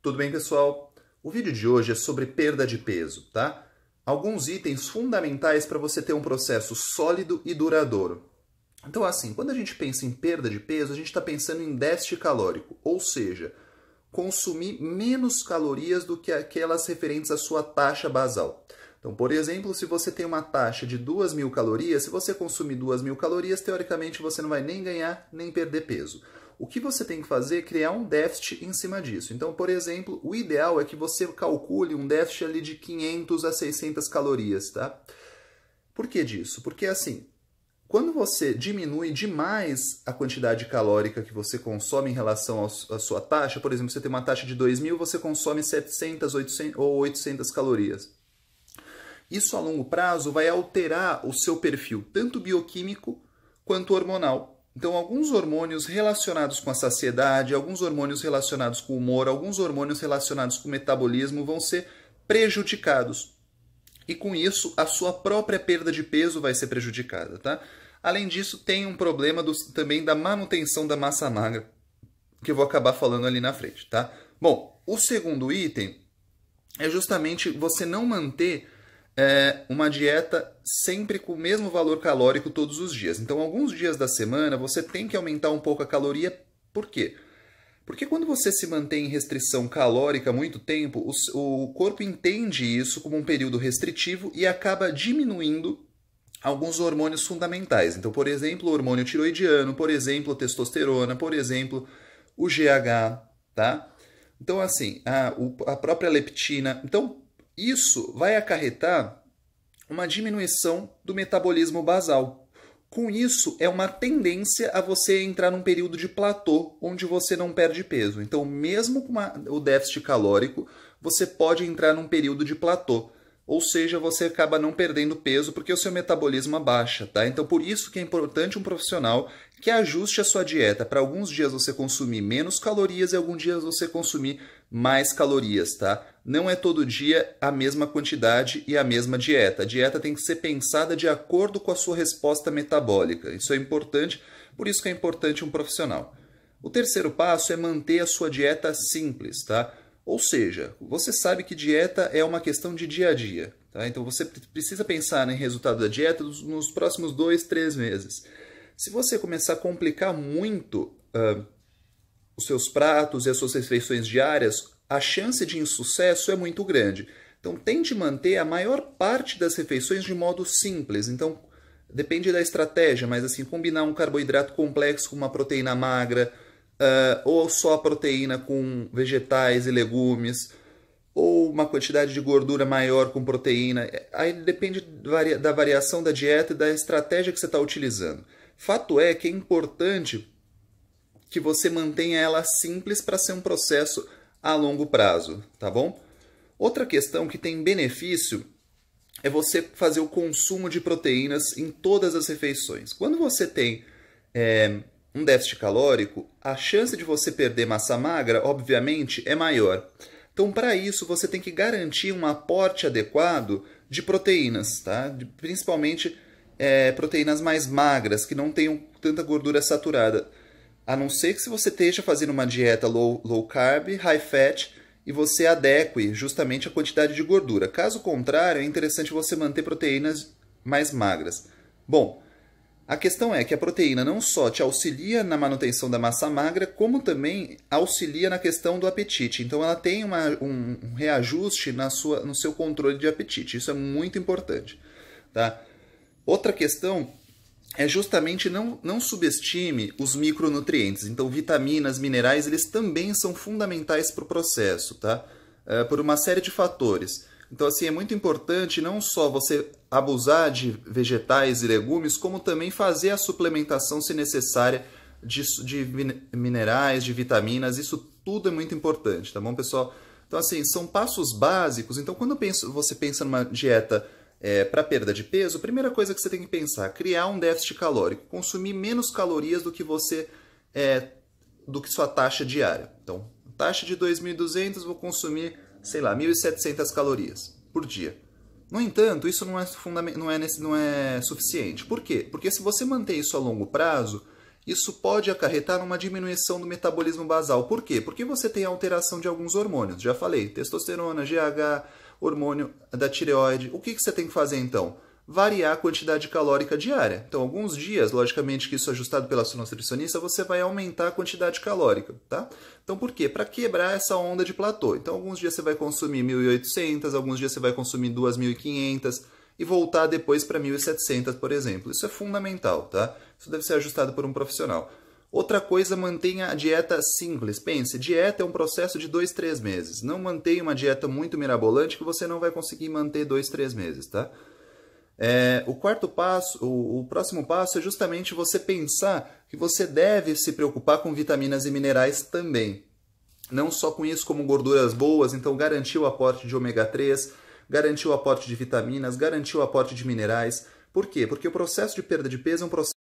Tudo bem, pessoal? O vídeo de hoje é sobre perda de peso, tá? Alguns itens fundamentais para você ter um processo sólido e duradouro. Então, assim, quando a gente pensa em perda de peso, a gente está pensando em déficit calórico, ou seja, consumir menos calorias do que aquelas referentes à sua taxa basal. Então, por exemplo, se você tem uma taxa de 2.000 calorias, se você consumir 2.000 calorias, teoricamente você não vai nem ganhar nem perder peso. O que você tem que fazer é criar um déficit em cima disso. Então, por exemplo, o ideal é que você calcule um déficit ali de 500 a 600 calorias, tá? Por que disso? Porque assim, quando você diminui demais a quantidade calórica que você consome em relação à sua taxa, por exemplo, você tem uma taxa de 2.000, você consome 700 ou 800 calorias. Isso a longo prazo vai alterar o seu perfil, tanto bioquímico quanto hormonal. Então, alguns hormônios relacionados com a saciedade, alguns hormônios relacionados com o humor, alguns hormônios relacionados com o metabolismo vão ser prejudicados. E com isso, a sua própria perda de peso vai ser prejudicada, tá? Além disso, tem um problema também da manutenção da massa magra, que eu vou acabar falando ali na frente, tá? Bom, o segundo item é justamente você não manter uma dieta sempre com o mesmo valor calórico todos os dias. Então, alguns dias da semana, você tem que aumentar um pouco a caloria. Por quê? Porque quando você se mantém em restrição calórica há muito tempo, o corpo entende isso como um período restritivo e acaba diminuindo alguns hormônios fundamentais. Então, por exemplo, o hormônio tiroidiano, por exemplo, a testosterona, por exemplo, o GH, tá? Então, assim, a própria leptina. Então, isso vai acarretar uma diminuição do metabolismo basal. Com isso, é uma tendência a você entrar num período de platô, onde você não perde peso. Então, mesmo com o déficit calórico, você pode entrar num período de platô. Ou seja, você acaba não perdendo peso porque o seu metabolismo abaixa, tá? Então, por isso que é importante um profissional que ajuste a sua dieta. Para alguns dias você consumir menos calorias e alguns dias você consumir mais calorias, tá? Não é todo dia a mesma quantidade e a mesma dieta. A dieta tem que ser pensada de acordo com a sua resposta metabólica. Isso é importante, por isso que é importante um profissional. O terceiro passo é manter a sua dieta simples, tá? Ou seja, você sabe que dieta é uma questão de dia a dia, tá? Então você precisa pensar em resultado da dieta nos próximos 2, 3 meses. Se você começar a complicar muito os seus pratos e as suas refeições diárias, a chance de insucesso é muito grande. Então tente manter a maior parte das refeições de modo simples. Então depende da estratégia, mas assim, combinar um carboidrato complexo com uma proteína magra, ou só a proteína com vegetais e legumes, ou uma quantidade de gordura maior com proteína. Aí depende da variação da dieta e da estratégia que você está utilizando. Fato é que é importante que você mantenha ela simples para ser um processo a longo prazo, tá bom? Outra questão que tem benefício é você fazer o consumo de proteínas em todas as refeições. Quando você tem um déficit calórico, a chance de você perder massa magra, obviamente, é maior. Então, para isso, você tem que garantir um aporte adequado de proteínas, tá? Principalmente proteínas mais magras, que não tenham tanta gordura saturada. A não ser que se você esteja fazendo uma dieta low carb, high fat, e você adeque justamente a quantidade de gordura. Caso contrário, é interessante você manter proteínas mais magras. Bom, a questão é que a proteína não só te auxilia na manutenção da massa magra, como também auxilia na questão do apetite. Então ela tem um reajuste no seu controle de apetite. Isso é muito importante, tá? Outra questão é justamente não subestime os micronutrientes. Então vitaminas, minerais, eles também são fundamentais para o processo, tá? Por uma série de fatores. Então, assim, é muito importante não só você abusar de vegetais e legumes, como também fazer a suplementação, se necessária, de minerais, de vitaminas. Isso tudo é muito importante, tá bom, pessoal? Então, assim, são passos básicos. Então, quando você pensa numa dieta para perda de peso, a primeira coisa que você tem que pensar, criar um déficit calórico, consumir menos calorias do que sua taxa diária. Então, taxa de 2.200, vou consumir, sei lá, 1.700 calorias por dia. No entanto, isso não é suficiente. Por quê? Porque se você manter isso a longo prazo, isso pode acarretar numa diminuição do metabolismo basal. Por quê? Porque você tem alteração de alguns hormônios. Já falei, testosterona, GH, hormônio da tireoide. O que você tem que fazer então? Variar a quantidade calórica diária. Então, alguns dias, logicamente que isso é ajustado pela sua nutricionista, você vai aumentar a quantidade calórica, tá? Então, por quê? Para quebrar essa onda de platô. Então, alguns dias você vai consumir 1.800, alguns dias você vai consumir 2.500 e voltar depois para 1.700, por exemplo. Isso é fundamental, tá? Isso deve ser ajustado por um profissional. Outra coisa, mantenha a dieta simples. Pense, dieta é um processo de 2, 3 meses. Não mantenha uma dieta muito mirabolante que você não vai conseguir manter 2, 3 meses, tá? O próximo passo é justamente você pensar que você deve se preocupar com vitaminas e minerais também. Não só com isso, como gorduras boas, então garantir o aporte de ômega 3, garantir o aporte de vitaminas, garantir o aporte de minerais. Por quê? Porque o processo de perda de peso é um processo